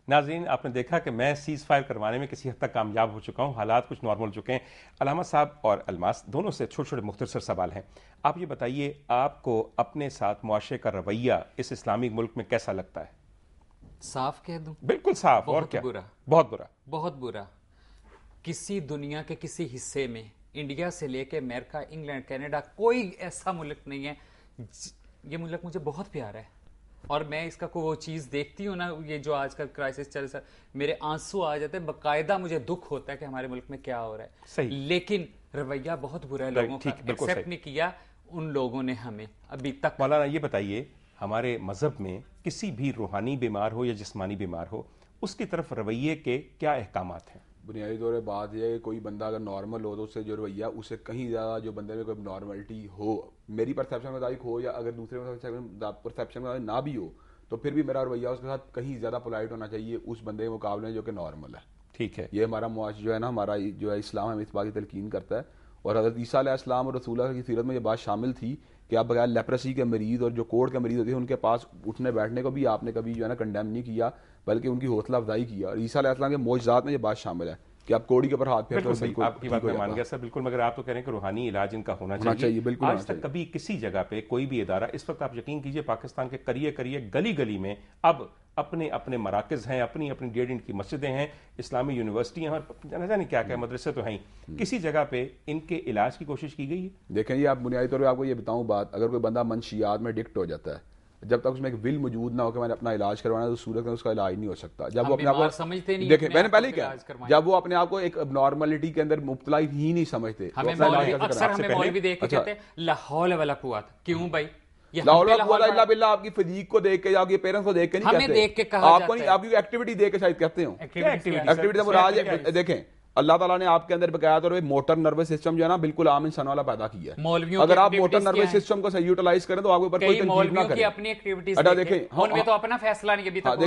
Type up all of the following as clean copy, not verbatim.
नाज़रीन, आपने देखा कि मैं सीज़ फायर करवाने में किसी हद तक कामयाब हो चुका हूँ, हालात कुछ नॉर्मल हो चुके हैं। अलामा साहब और अलमास दोनों से छोटे छोटे मुख्तसर सवाल हैं। आप ये बताइए, आपको अपने साथ मुआशरे का रवैया इस इस्लामिक मुल्क में कैसा लगता है? साफ कह दूं, बिल्कुल साफ। और क्या? बुरा, बहुत बुरा, बहुत बुरा। किसी दुनिया के किसी हिस्से में, इंडिया से लेके अमेरिका, इंग्लैंड, कनाडा, कोई ऐसा मुल्क नहीं है। ये मुल्क मुझे बहुत प्यारा है और मैं इसका कोई वो चीज़ देखती हूँ ना, ये जो आजकल क्राइसिस चल रहा है, मेरे आंसू आ जाते हैं। बाकायदा मुझे दुख होता है कि हमारे मुल्क में क्या हो रहा है। सही। लेकिन रवैया बहुत बुरा है लोगों का, एक्सेप्ट नहीं किया उन लोगों ने हमें अभी तक। मौलाना ये बताइए, हमारे मजहब में किसी भी रूहानी बीमार हो या जिस्मानी बीमार हो, उसकी तरफ रवैये के क्या अहकामात हैं? बुनियादी तौर पर बात यह है कि कोई बंदा अगर नॉर्मल हो तो उससे जो रवैया उससे कहीं ज़्यादा जो बंदे में कोई नॉर्मलिटी हो, मेरी परसेप्शन के मुताबिक हो या अगर दूसरे परसेप्शन के मुताबिक ना भी हो, तो फिर भी मेरा रवैया उसके साथ कहीं ज़्यादा पोलाइट होना चाहिए उस बंदे के मुकाबले में जो कि नॉर्मल है। ठीक है, ये हमारा मुआश जो है ना, हमारा जो है इस्लाम हमें इस बात की तलकीन करता है। और हज़रत ईसा अलैहिस्सलाम और रसूलुल्लाह की सीरत में ये बात शामिल थी कि आप बगैर लेप्रेसी के मरीज और जो कोढ़ के मरीज होते हैं उनके पास उठने बैठने को भी आपने कभी जो है ना कंडेम नहीं किया, बल्कि उनकी हौसला अफजाई किया। और ईसा अलैहिस्सलाम के मौजज़ात में ये बात शामिल है कि आप कोड़ी के ऊपर हाथ फेरते हो। बिल्कुल आपकी बात मैं मान गया सर, बिल्कुल। मगर आप तो कह रहे हैं कि रूहानी इलाज इनका होना चाहिए। बिल्कुल आज तक कभी किसी जगह पे कोई भी इदारा, इस वक्त आप यकीन कीजिए पाकिस्तान के करिए करिए गली गली में अब अपने अपने मराकज़ हैं, अपनी अपनी 1.5 इंच की मस्जिदें हैं, इस्लामी यूनिवर्सिटियां हैं, न जाने क्या क्या मदरसे तो हैं। किसी जगह पे इनके इलाज की कोशिश की गई है? देखें जी, आप बुनियादी तौर पर आपको ये बताऊं बात, अगर कोई बंदा मंशियात में एडिक्ट हो जाता है, जब तक उसमें एक विल मौजूद ना हो कि मैंने अपना इलाज करवाना है, तो सूरत में उसका इलाज नहीं हो सकता। जब वो अपने आप को समझते नहीं, देखें मैंने पहले क्या, जब वो अपने आप को एक नॉर्मलिटी के अंदर मुब्तला ही नहीं समझते, हमें मौलवी देख के कहते हैं ला हौल वला कुव्वत। क्यों भाई? आपकी फिजीक को देख के, आपके पेरेंट्स को देख के नहीं कहते, देख के कहा आपको नहीं, आपकी एक्टिविटी देख के शायद कहते हो। एक्टिविटी देखें, अल्लाह ताला ने आपके अंदर बकाया तौर पे मोटर नर्वस सिस्टम जो है ना बिल्कुल आम इंसान वाला पैदा किया है। अगर आप मोटर नर्वस सिस्टम को सही यूटिलाइज करें तो आपके ऊपर कोई तनकीद ना करे। अपनी एक्टिविटीज देखें, उनमें तो अपना फैसला नहीं, अभी तक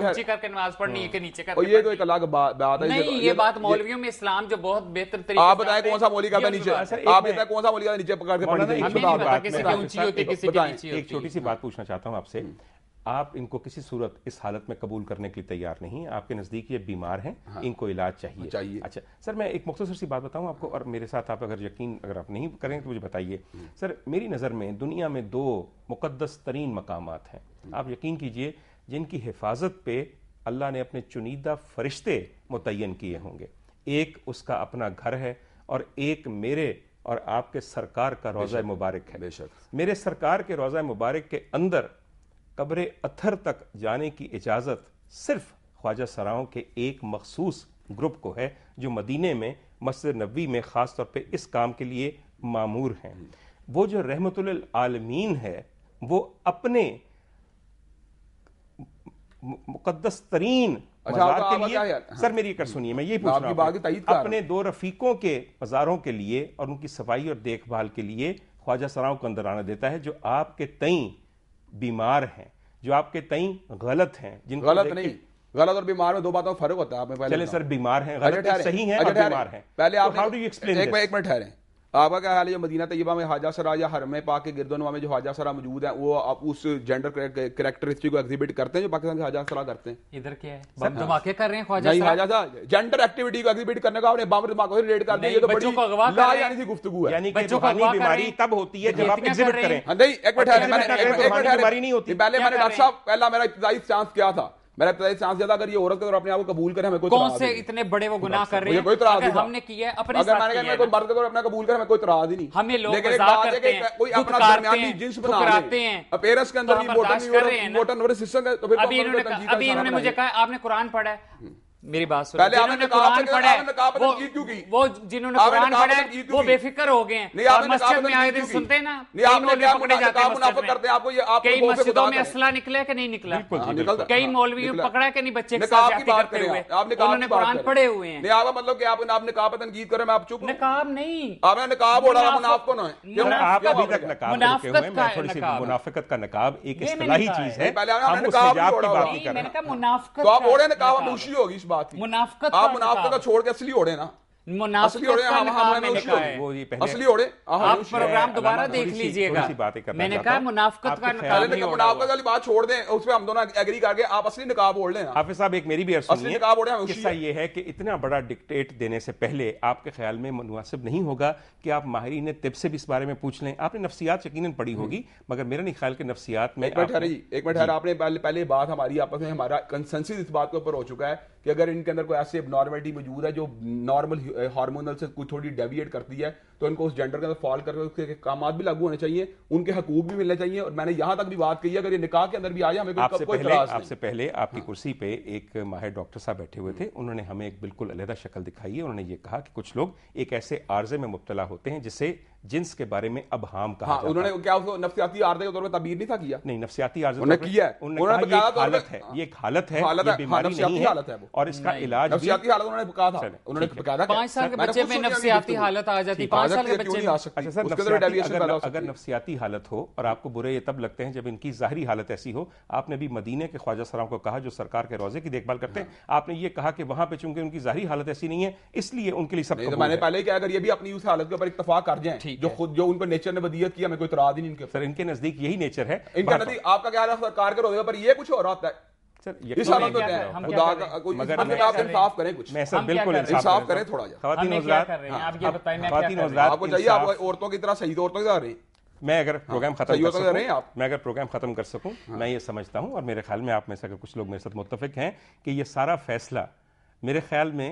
ऊंची करके नमाज पढ़नी है कि नीचे करके। और ये तो एक अलग बात है। नहीं, ये बात मौलवियों में इस्लाम जो बहुत बेहतर तरीके, आप बताएं कौन सा मौलवी कहता है नीचे, आप बताएं कौन सा मौलवी कहता है नीचे पकड़ के पढ़नी चाहिए। एक छोटी सी बात पूछना चाहता हूं आपसे, आप इनको किसी सूरत इस हालत में कबूल करने के लिए तैयार नहीं, आपके नज़दीक ये बीमार हैं, हाँ, इनको इलाज चाहिए। अच्छा सर, मैं एक मुख्तसर सी बात बताऊं आपको, और मेरे साथ आप अगर आप नहीं करेंगे तो मुझे बताइए। सर, मेरी नज़र में दुनिया में 2 मुक़द्दस तरीन मकामात हैं, आप यकीन कीजिए, जिनकी हिफाजत पे अल्लाह ने अपने चुनीदा फरिश्ते मुतय्यन किए होंगे। एक उसका अपना घर है और एक मेरे और आपके सरकार का रोज़ा मुबारक है। बेशक मेरे सरकार के रोज़ा मुबारक के अंदर कब्र अत्थर तक जाने की इजाज़त सिर्फ ख्वाजा सराओं के एक मखसूस ग्रुप को है, जो मदीने में मस्जिद नबवी में ख़ास तौर पे इस काम के लिए मामूर हैं। वो जो रहमतुल आलमीन है, वो अपने मुक़द्दस तरीन मज़ार के लिए, सर मेरी कर सुनिए, मैं ये पूछ रहा हूं, अपने 2 रफ़ीकों के मज़ारों के लिए और उनकी सफाई और देखभाल के लिए ख्वाजा सराओं को अंदर आना देता है, जो आपके तई बीमार हैं, जो आपके तई गलत हैं। जिनको गलत नहीं, गलत और बीमार में 2 बातों का फर्क होता है। आपने चले सर, बीमार हैं, गलत सही हैं और बीमार हैं। पहले आप हाउ डू यू एक्सप्लेन? एक मिनट ठहरें, आपका क्या हाल है? जो मदीना तैयबा में हाजा सरा या हरम पाक के गिरदोनवा में जो हाजा सरा मौजूद है, वो आप उस जेंडर कैरेक्टरिस्टिक को एग्जिबिट करते हैं जो पाकिस्तान के हाजा सरा करते हैं? इधर क्या है, बम धमाके कर रहे हैं ख्वाजा नहीं, हाजा सरा जेंडर एक्टिविटी को एग्जिबिट करने का आपने बम धमाके रिलेट कर दिया। ये तो बड़ी लायानी सी गुफ्तगू है। यानी कि रूहानी बीमारी तब होती है जब आप एग्जिबिट करें। नहीं, एक मिनट ठहरें, पहले मैंने डॉक्टर साहब, पहला मेरा इब्तिदाई चांस क्या था? मेरा इब्तिदाई चांस ज्यादा, अगर ये औरत को अपने आप को कबूल करे, हमें कोई कौन से इतने बड़े वो गुनाह कर रहे हैं? कोई तराज नहीं, हमने किया है अपने अगर मैंने कहा कोई मर्द को अपना कबूल करे, हमें कोई तराज ही नहीं। हमें लोग लेकिन मजाक करते हैं, कोई अपना दरमियानी जिन्स बनाते हैं पेरेंट्स के अंदर भी मोटर नर्वस सिस्टम है, तो फिर अभी इन्होंने मुझे कहा आपने कुरान पढ़ा है, मेरी बात सुनो, पहले आपने कुरान पढ़ा है, क्यों की? वो जिन्होंने कुरान पढ़ा है वो बेफिक्र हो गए हैं और मस्जिद में आए दिन सुनते हैं ना, कई मौलवी पकड़े जाते हैं मस्जिद में, कई मस्जिदों में असला निकला कि नहीं निकला, कई मौलवी पकड़ा कि नहीं बच्चे के साथ जाती करते हुए, उन्होंने कुरान पढ़े हुए हैं। नहीं, आपका मतलब कि आप निकाब पर तनकीद करें, मैं आप चुप? निकाब नहीं, आपने निकाब ओढ़ा, मुनाफिक ना है। आप अभी तक नकाब रखे हुए हैं। मैं थोड़ी सी मुनाफिकत का नकाब एक इस्तिलाही चीज है, हम उस हिजाब की बात नहीं कर रहे हैं। मुनाफिकत तो आप ओढ़े नकाब, खुशी होगी इस बात की। मुनाफिकत आप मुनाफिकत का छोड़ के असली ओढ़े ना। मुनाफिकत का निकाह मैंने कहा है। वो ये पहले असली ओढ़े आप प्रोग्राम दोबारा देख लीजिएगा। मैंने कहा मुनाफिकत का निकाह नहीं ओढ़ा। मुनाफिकत वाली बात छोड़ दें, उस पे हम दोनों एग्री करके आप असली निकाब ओढ़ लें। हाफिज साहब एक मेरी भी अर्ज सुनिए। किस्सा ये है कि इतना बड़ा डिक्टेट देने से पहले आपके ख्याल में मुनासिब नहीं होगा कि आप माहिरीन तिब से भी इस बारे में पूछ लें? आपने नफ्सियात यकीनन पढ़ी होगी, मगर मेरा नहीं ख्याल कि नफ्सियात में। एक मिनट आपने पहले बात हमारी आपस में, हमारा कंसेंसस इस बात के ऊपर हो चुका है कि अगर इनके अंदर कोई ऐसी एबनॉर्मलिटी मौजूद है जो नॉर्मल हार्मोनल से कुछ थोड़ी डेविएट करती है, तो इनको उस जेंडर के अंदर फॉल करके उसके काम भी लागू होने चाहिए, उनके हकूक भी मिलने चाहिए। और मैंने यहां तक भी बात की, अगर ये निकाह के अंदर भी आ जाए, हमें आपसे पहले आपकी कुर्सी पे एक माहिर डॉक्टर साहब बैठे हुए थे, उन्होंने हमें एक बिल्कुल अलग शक्ल दिखाई है। उन्होंने ये कहा कि कुछ लोग एक ऐसे आर्जे में मुब्तला होते हैं जिसे जिन्स के बारे में अब हाम कहा जाता है। उन्होंने क्या उसको नफ्सियाती आर्जे के तौर पर ताबीर नहीं था किया? नहीं, नफ्सियाती आर्जे उन्होंने किया है। उन्होंने कहा ये हालत है, ये एक हालत है, ये बीमारी नहीं है और इसका इलाज नफ्सियाती हालत उन्होंने कहा था। उन्होंने बकायदा 5 साल के बच्चे में नफ्सियाती हालत आ जाती, 5 साल के बच्चे में। अच्छा सर, अगर नफ्सियाती हालत हो और आपको बुरे ये तब लगते हैं जब इनकी ज़ाहिरी हालत ऐसी हो। आपने भी मदीने के ख्वाजा सलाम को कहा जो सरकार के रोजे की देखभाल करते हैं, आपने ये कहा कि वहां पे चूंकि उनकी ज़ाहिरी हालत ऐसी नहीं है इसलिए उनके लिए सब। मैंने पहले क्या, अगर ये भी अपनी उस हालत के ऊपर इत्तेफाक कर जाएं जो उनको नेचर ने बदियत किया, हमें कोई इतराज ही नहीं इनके। सर इनके नजदीक यही नेचर है। इनका नजदीक आपका क्या है, सरकार के रोजे पर ये कुछ हो रहा होता है। इस हालत में खुदा का कोई आप इंसाफ करें, कुछ मैं सर बिल्कुल इंसाफ करें थोड़ा सा। खवातीन हज़रात, आप ये बताएं मैं क्या कर रही हूं? आपको चाहिए आप औरतों की तरह सही औरतों की तरह रहे। मैं अगर प्रोग्राम खत्म कर सकूं, मैं ये समझता हूं और मेरे ख्याल में आप में से अगर कुछ लोग मेरे साथ मुत्तफिक हैं कि ये सारा फैसला मेरे ख्याल में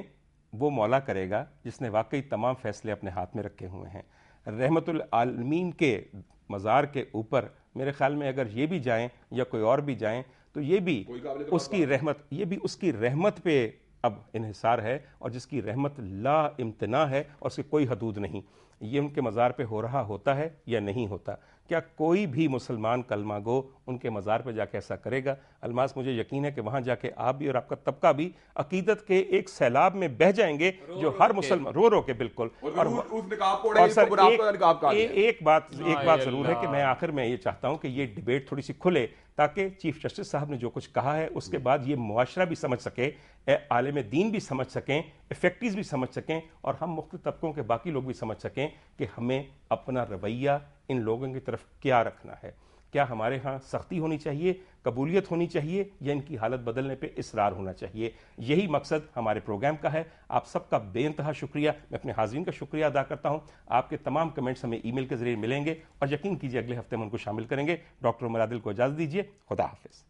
वो मौला करेगा जिसने वाकई तमाम फैसले अपने हाथ में रखे हुए हैं। रहमतुल आलमीन के मज़ार के ऊपर मेरे ख्याल में अगर ये भी जाएं या कोई और भी जाएं तो ये भी उसकी रहमत पे अब इन्हिसार है, और जिसकी रहमत ला इम्तना है और उसकी कोई हदूद नहीं। ये उनके मज़ार पे हो रहा होता है या नहीं होता? क्या कोई भी मुसलमान कलमा गो उनके मज़ार पे जाके ऐसा करेगा? अलमास, मुझे यकीन है कि वहाँ जाके आप भी और आपका तबका भी अकीदत के एक सैलाब में बह जाएंगे जो हर मुसलमान रो के बिल्कुल। और सर एक बात ज़रूर है कि मैं आखिर में ये चाहता हूँ कि ये डिबेट थोड़ी सी खुले ताकि चीफ जस्टिस साहब ने जो कुछ कहा है उसके बाद ये मुआशरा भी समझ सके, आलिम दीन भी समझ सकें, इफेक्टिव भी समझ सकें और हम मुख्तलिफ तबकों के बाकी लोग भी समझ सकें कि हमें अपना रवैया इन लोगों की तरफ क्या रखना है। क्या हमारे यहाँ सख्ती होनी चाहिए, कबूलियत होनी चाहिए, या इनकी हालत बदलने पे इसरार होना चाहिए? यही मकसद हमारे प्रोग्राम का है। आप सबका बेइंतहा शुक्रिया। मैं अपने हाज़रीन का शुक्रिया अदा करता हूँ। आपके तमाम कमेंट्स हमें ईमेल के जरिए मिलेंगे और यकीन कीजिए अगले हफ्ते हम उनको शामिल करेंगे। डॉक्टर उमर आदिल को इजाज़त दीजिए। खुदा हाफिज़।